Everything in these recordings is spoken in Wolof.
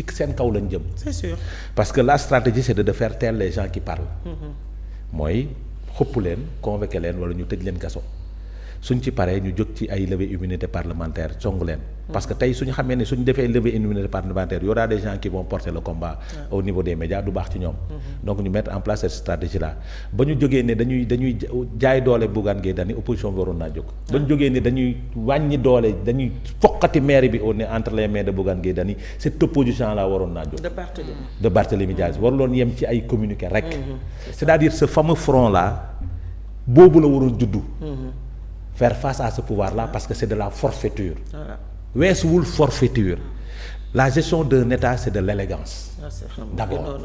seen kaw lañ jëm. c'est sûr. parce que la stratégie c'est de faire taire les gens qui parlent. mooy xëpp leen convoquer leen wala ñu tëj leen kaso. suñ ci paree ñu jóg ci ay levée immunité parlementaire song leen. parce que tey suñu xamee ne suñ defee levée immunité parlementaire y aura des gens qui vont porter le combat au niveau des médias du baax ci ñoom. donc ñu mettre en place cette stratégie là ba ñu jógee ne dañuy jaay doole Bougane Gueye Dany opposition bi waroon naa jóg. ba ñu jógee ne dañuy wàññi doole dañuy foqati maire bi au ne entre les mains de Bougane Gueye Dany cette opposition là waroon naa jóg. de Barthélémy Diaz waruloon yem ci ay communiqué rek. c'est-à-dire ce fameux front là boobu la waroon juddu. faire face à ce pouvoir-là parce que c'est de la forfaiture. weesuwul forfaiture. la gestion d'un État c'est de l'élégance. d'abord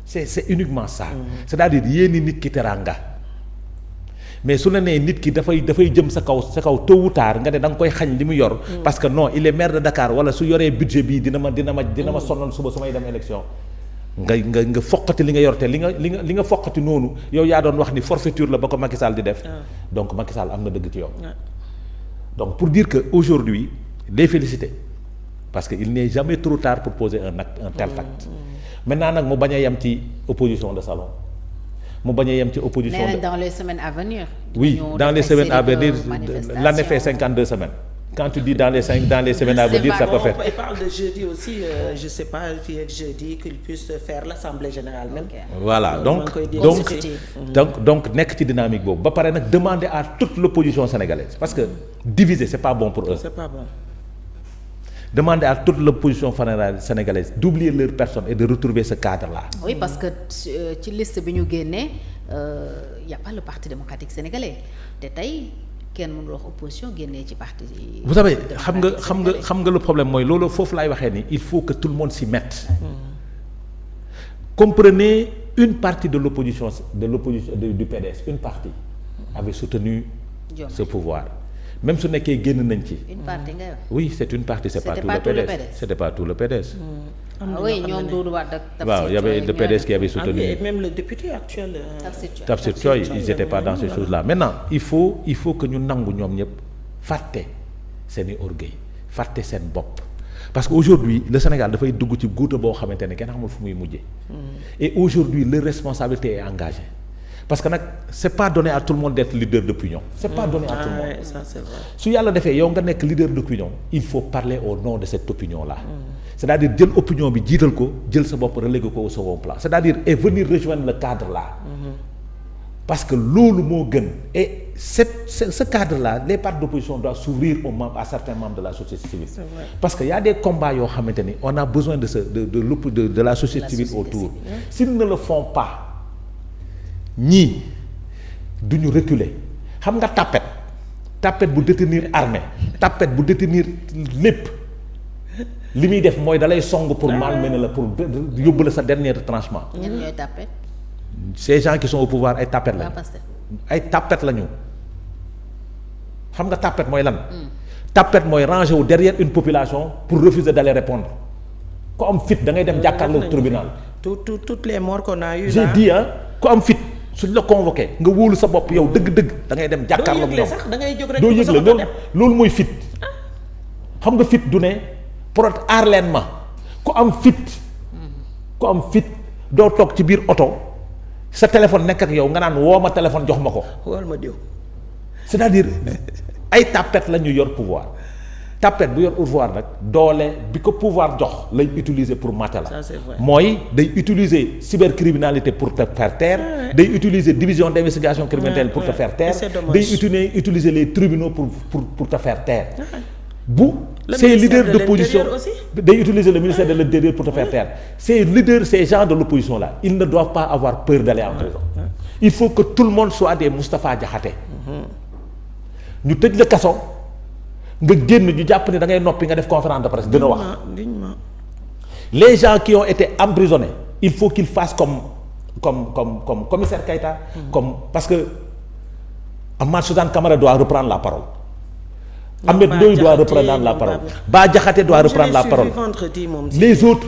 c'est uniquement ça. c'est-à-dire yéeni nit ki teraanga mais su la nee nit ki dafay jëm sa kaw tôt ou tard nga ne da nga koy xañ li mu yor. parce que non il est maire de Dakar wala su yoree budget bii dina ma sonal suba su may dem élection. nga foqati li nga yor te li nga foqati noonu yow yaa doon wax ni forfaiture la ba ko Macky Sall di def. donc Macky Sall am na dëgg ci yow. donc pour dire que aujourd'hui les féliciter parce que il n'est jamais trop tard pour poser un tel acte. maintenant nag mu bañ a yem ci opposition de salon mu bañ a yem ci opposition de dans les semaines à venir. oui dans les semaines à venir l'année fait 52 semaines. quand tu dis dans les semaines à venir ça peut faire. Il parle de jeudi aussi je sais pas fii ak jeudi qu'il puisse faire l'assemblée générale même. voilà donc nekk ci dynamique boobu ba pare nag demander à toute l'opposition sénégalaise parce que diviser c'est pas bon pour eux. c'est pas bon. demander à toute l'opposition sénégalaise d'oublier leur personne et de retrouver ce cadre-là. oui parce que ci liste bi ñu génnee y a pas le parti démocratique sénégalais te tey. kenn mënul wax opposition génnee ci parti. vous savez xam nga le problème mooy loolu foofu laay waxee ni il faut que tout le monde s'y mette. comprenez une partie de l'opposition du PDS une partie avait soutenu ce pouvoir même su nekkee génn nañ ci. une partie nga wax. oui c'est une partie c'est pas tout le PDS c'était pas tout le PDS. oui ñoom Doudou Wade ak waaw y avait le PDS qui avait soutenu. et même le député actuel. Tafsir Thioye ils étaient pas dans ces choses-là maintenant il faut que ñu nangu ñoom ñëpp fàtte seeni orgueil fàtte seen bopp parce que aujourd'hui le Sénégal dafay dugg ci guuta boo xamante ne kenn xamul fu muy mujjee. et aujourd'hui leur responsabilité est engagée parce que nag c'est pas donné à tout le monde d'être leader d'opinion. c'est pas donné à tout le monde. ça c'est vrai. su yàlla defee yow nga nekk leader d'opinion il faut parler au nom de cette opinion là. c'est-à-dire jël opinion bi jiital ko jël sa bopp relégué ko au second plan c'est-à-dire et venir rejoindre le cadre là. parce que loolu moo gën et ce cadre là les partis d'opposition doivent s'ouvrir à certains membres de la société civile. C'est vrai. parce que y a des combats yoo xamante ni on a besoin de la société civile autour. s'ils ne le font pas ñii duñu reculer xam nga tapet bu détenir armée tapet bu détenir lépp. li muy def mooy dalay song pour malmener la pour yóbbu la sa dernier retranchement. ñenn ñooy tapet. ces gens qui sont au pouvoir ay tapet lañu. ay tapet lañu xam nga tapet mooy lan. tapet mooy ranger wu derrière une population pour refuser d'aller répondre ku am fit da ngay dem jàkkaarloo tribunal. toutes les morts qu'on a eu là. j'ai dit ku am fit suñ la convoqué nga wóolu sa bopp yow dëgg-dëgg da ngay dem jàkkaarloo ñoom. doo yëgle sax da ngay jóg rek. doo yëgle loolu mooy fit xam nga fit du ne. aar leen ma ku am fit doo toog ci biir oto sa téléphone nekk ak yow nga naan woo ma téléphone jox ma ko. wool ma diw. c'est-à-dire ay tapette la ñu yor pouvoir tapette bu yor pouvoir nag doole bi ko pouvoir jox lay utiliser pour mater la. Ça, c'est vrai. mooy day utiliser cybercriminalité pour te faire taire. day utiliser division d'investigation criminelle pour te faire taire. day utiliser les tribunaux pour te faire taire. Ces leaders d'opposition day utiliser le ministère de l'Intérieur pour te faire taire. Ces gens de l'opposition là ils ne doivent pas avoir peur d'aller en prison. Il faut que tout le monde soit des Moustapha Diakhaté. ñu tëj la kaso nga génn ñu jàpp ne da ngay noppi nga def conférence de presse dina wax. Les gens qui ont été emprisonnés il faut qu'ils fassent comme commissaire Keïta. parce que Amath Suzanne Camara doit reprendre la parole. Ahmed Ndoye doit reprendre la parole. Bah Diakhaté doit reprendre la parole. Les autres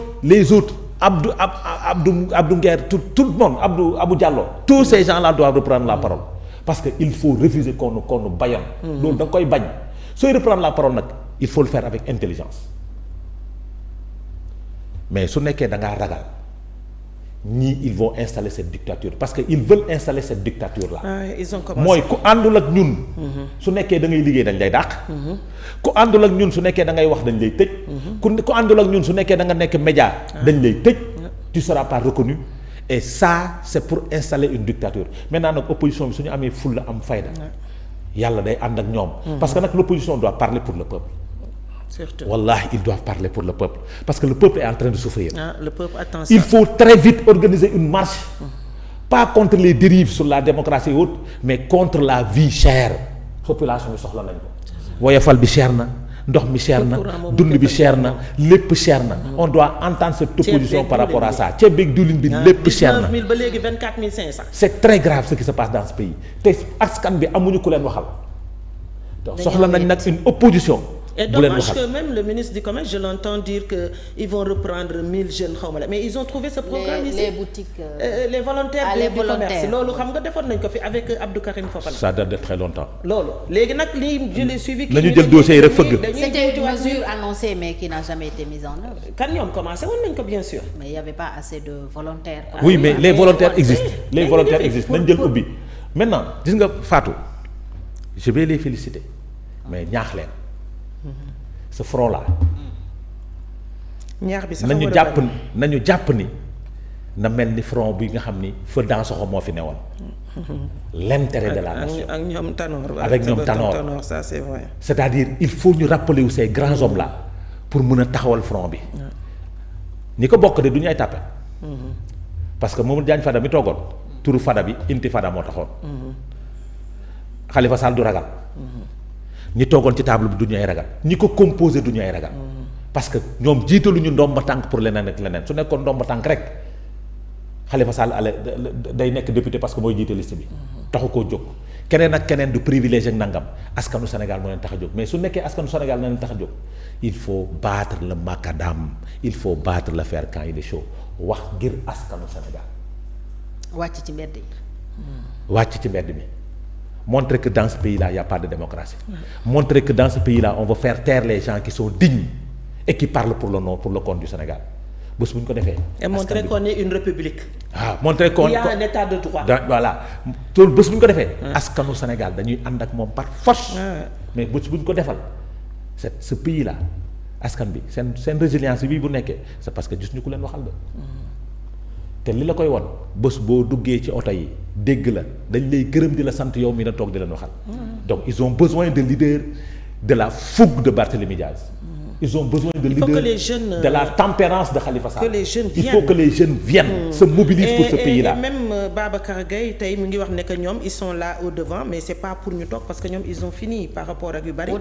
Abdou Nguer tout le monde Abou Diallo tous ces gens là doivent reprendre la parole parce que il faut refuser qu'on nous bâillonne. loolu da nga koy bañ sooy reprendre la parole nag il faut le faire avec intelligence mais su nekkee da ngaa ragal ñii ils vont installer cette dictature parce que ils veulent installer cette dictature là. Ils ont commencé. mooy ku àndul ak ñun. su nekkee da ngay liggéey dañ lay dàq. ku àndul ak ñun su nekkee da ngay wax dañ lay tëj. ku àndul ak ñun su nekkee da nga nekk média dañ lay tëj. tu seras pas reconnu et ça c'est pour installer une dictature maintenant nag opposition bi su ñu amee fulla am fayda. yàlla day ànd ak ñoom. parce que nag l'opposition doit parler pour le peuple. Surtout. Wallahi, ils doivent parler pour le peuple parce que le peuple est en train de souffrir. Le peuple attend ça. Il faut très vite organiser une marche, pas contre les dérives sur la démocratie et autres, mais contre la vie chère. Population bi soxla nañ ko. woyofal bi cher na, ndox mi cher na, dund bi cher na, lépp cher na. On doit entendre cette opposition par rapport à ça. ceeb beeg diwlin bi lépp cher na. 19 000 ba léegi 24 500. C'est très grave ce qui se passe dans ce pays te askan bi amuñu ku leen waxal. donc soxla nañ nag une opposition. Et dommage que même le ministre du commerce, je l'entends dire que ils vont reprendre 1000 jeunes xaw ma la mais ils ont trouvé ce programme ici. Les boutiques. Les volontaires les du commerce volontaires. loolu xam nga defoon nañ ko fi avec Abdou Karim Fofana. Ça date de très longtemps. loolu léegi nag lii je l'ai suivi. nañu jël dossier yi rek fëgg. C'était une mesure annoncée mais qui n'a jamais été mise en œuvre. kan ñoom commencé woon nañ ko bien sûr. Mais il y avait pas assez de volontaires. Oui mais les volontaires existent. Les mais volontaires ñu existent nañ jël ubbi. maintenant gis nga Fatou je vais les féliciter mais ñaax leen. ce front là. ñaax bi sax nañu jàpp ni na mel ni front bi nga xam ni feu Dansokho moo fi newoon. l'intérêt de la nation. ak ñoom Tanor. avec ñoom Tanor ça c'est vrai. c'est-à-dire il faut ñu rappeler wu ces grands hommes là pour mën a taxawal front bi. ñi ko bokk de du ñu ay tàppe. parce que Mamadou Diagne Fada mi toogoon. turu Fada bi intifada moo taxoon. Khalifa Sall du ragal. ñi toogoon ci table bi du ñu ay ragal ñi ko composé du ñu ay ragal. parce que ñoom jiitaluñu ndomba tànk pour leneen ak leneen su nekkoon ndomba tànk rek Khalifa Sall day nekk député parce que mooy jiite liste bi. taxu koo jóg keneen ak keneen du privilège ak nangam askanu Sénégal moo leen tax a jóg mais su nekkee askanu Sénégal moo leen tax a jóg il faut battre le macadam il faut battre le fer quand il est chaud wax ngir askanu Sénégal. wàcc ci mbedd yi. wàcc ci mbedd mi. Montrer que dans ce pays-là, il n'y a pas de démocratie. Montrer que dans ce pays-là, on veut faire taire les gens qui sont dignes et qui parlent pour le nom, pour le compte du Sénégal. bés bu ñu ko defee. Et montrer qu'on est une république. Montrer qu'on il y a un état de droit. Voilà loolu bés bu ñu ko defee. askanu Sénégal dañuy ànd ak moom par force. mais bés bu ñu ko defal ce pays-là askan bi seen résilience bii bu nekkee c'est parce que gis ñu ku leen waxal de. te li la koy won bés boo duggee ci oto yi dégg la dañ lay gërëm di la sant yow mi na toog di leen waxal. donc ils ont besoin de leaders de la fougue de Barthélémy Diaz. Ils ont besoin de leaders de la tempérance de Khalifa Sall. Que les jeunes viennent. Il faut que les jeunes viennent se mobilisent pour ce pays-là. Et même Babacar Gaye tey mu ngi wax ne que ñoom ils sont là au devant mais c'est pas pour ñu toog parce que ñoom ils ont fini par rapport ak yu bari.